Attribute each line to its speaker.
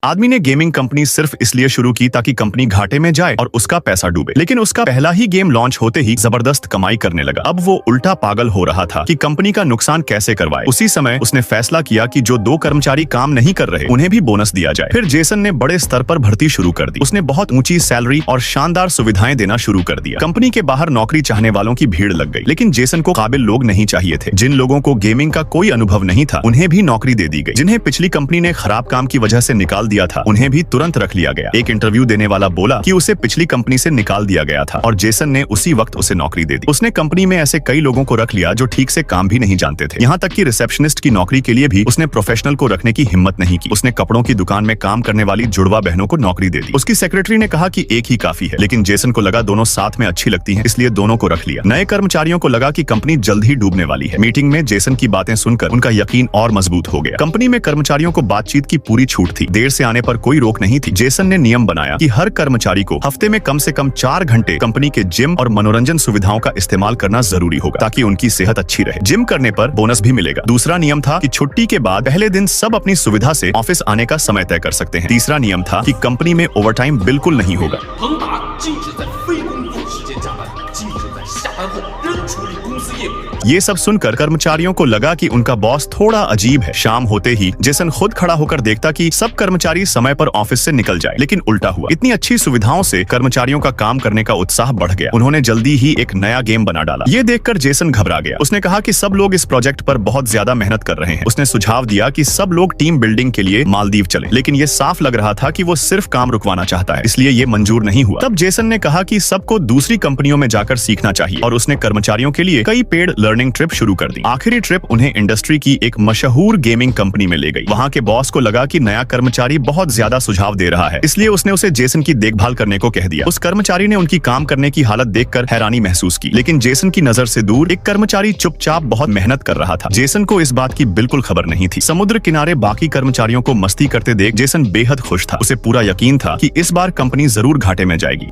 Speaker 1: आदमी ने gaming company सिर्फ इसलिए शुरू की ताकि कंपनी घाटे में जाए और उसका पैसा डूबे, लेकिन उसका पहला ही गेम लॉन्च होते ही जबरदस्त कमाई करने लगा। अब वो उल्टा पागल हो रहा था कि कंपनी का नुकसान कैसे करवाए। उसी समय उसने फैसला किया कि जो 2 कर्मचारी काम नहीं कर रहे उन्हें भी बोनस दिया जाए। फिर जेसन ने बड़े स्तर पर भर्ती शुरू कर दी। उसने बहुत ऊंची सैलरी और शानदार सुविधाएं देना शुरू कर दिया। कंपनी के बाहर नौकरी चाहने वालों की भीड़ लग गई, लेकिन जेसन को काबिल लोग नहीं चाहिए थे। जिन लोगों को गेमिंग का कोई अनुभव नहीं था उन्हें भी नौकरी दे दी गई। जिन्हें पिछली कंपनी ने खराब काम की वजह से निकाल दिया था उन्हें भी तुरंत रख लिया गया। एक इंटरव्यू देने वाला बोला कि उसे पिछली कंपनी से निकाल दिया गया था और जेसन ने उसी वक्त उसे नौकरी दे दी। उसने कंपनी में ऐसे कई लोगों को रख लिया जो ठीक से काम भी नहीं जानते थे। यहाँ तक कि रिसेप्शनिस्ट की नौकरी के लिए भी उसने प्रोफेशनल को रखने की हिम्मत नहीं की। उसने कपड़ों की दुकान में काम करने वाली जुड़वा बहनों को नौकरी दे दी। उसकी सेक्रेटरी ने कहा कि एक ही काफी है, लेकिन जेसन को लगा दोनों साथ में अच्छी लगती हैं, इसलिए दोनों को रख लिया। नए कर्मचारियों को लगा कि कंपनी जल्द ही डूबने वाली है। मीटिंग में जेसन की बातें सुनकर उनका यकीन और मजबूत हो गया। कंपनी में कर्मचारियों को बातचीत की पूरी छूट थी। देर से आने पर कोई रोक नहीं थी। जेसन ने नियम बनाया कि हर कर्मचारी को हफ्ते में कम से कम 4 घंटे कंपनी के जिम और मनोरंजन सुविधाओं का इस्तेमाल करना जरूरी होगा ताकि उनकी सेहत अच्छी रहे। जिम करने पर बोनस भी मिलेगा। दूसरा नियम था कि छुट्टी के बाद पहले दिन सब अपनी सुविधा से ऑफिस आने का समय तय कर सकते हैं। तीसरा नियम था कि कंपनी में ओवरटाइम बिल्कुल नहीं होगा। ये सब सुनकर कर्मचारियों को लगा कि उनका बॉस थोड़ा अजीब है। शाम होते ही जेसन खुद खड़ा होकर देखता कि सब कर्मचारी समय पर ऑफिस से निकल जाए, लेकिन उल्टा हुआ। इतनी अच्छी सुविधाओं से कर्मचारियों का काम करने का उत्साह बढ़ गया। उन्होंने जल्दी ही एक नया गेम बना डाला। ये देखकर जेसन घबरा गया। उसने कहा कि सब लोग इस प्रोजेक्ट पर बहुत ज्यादा मेहनत कर रहे हैं। उसने सुझाव दिया कि सब लोग टीम बिल्डिंग के लिए मालदीव चले, लेकिन ये साफ लग रहा था कि वो सिर्फ काम रुकवाना चाहता है, इसलिए ये मंजूर नहीं हुआ। तब जेसन ने कहा कि सबको दूसरी कंपनियों में जाकर सीखना चाहिए और उसने कर्मचारियों के लिए कई पेड लर्निंग ट्रिप शुरू कर दी। आखिरी ट्रिप उन्हें इंडस्ट्री की एक मशहूर गेमिंग कंपनी में ले गई। वहां के बॉस को लगा कि नया कर्मचारी बहुत ज्यादा सुझाव दे रहा है, इसलिए उसने उसे जेसन की देखभाल करने को कह दिया। उस कर्मचारी ने उनकी काम करने की हालत देखकर हैरानी महसूस की, लेकिन जेसन की नजर से दूर एक कर्मचारी चुपचाप बहुत मेहनत कर रहा था। जेसन को इस बात की बिल्कुल खबर नहीं थी। समुद्र किनारे बाकी कर्मचारियों को मस्ती करते देख जेसन बेहद खुश था। उसे पूरा यकीन था कि इस बार कंपनी जरूर घाटे में जाएगी।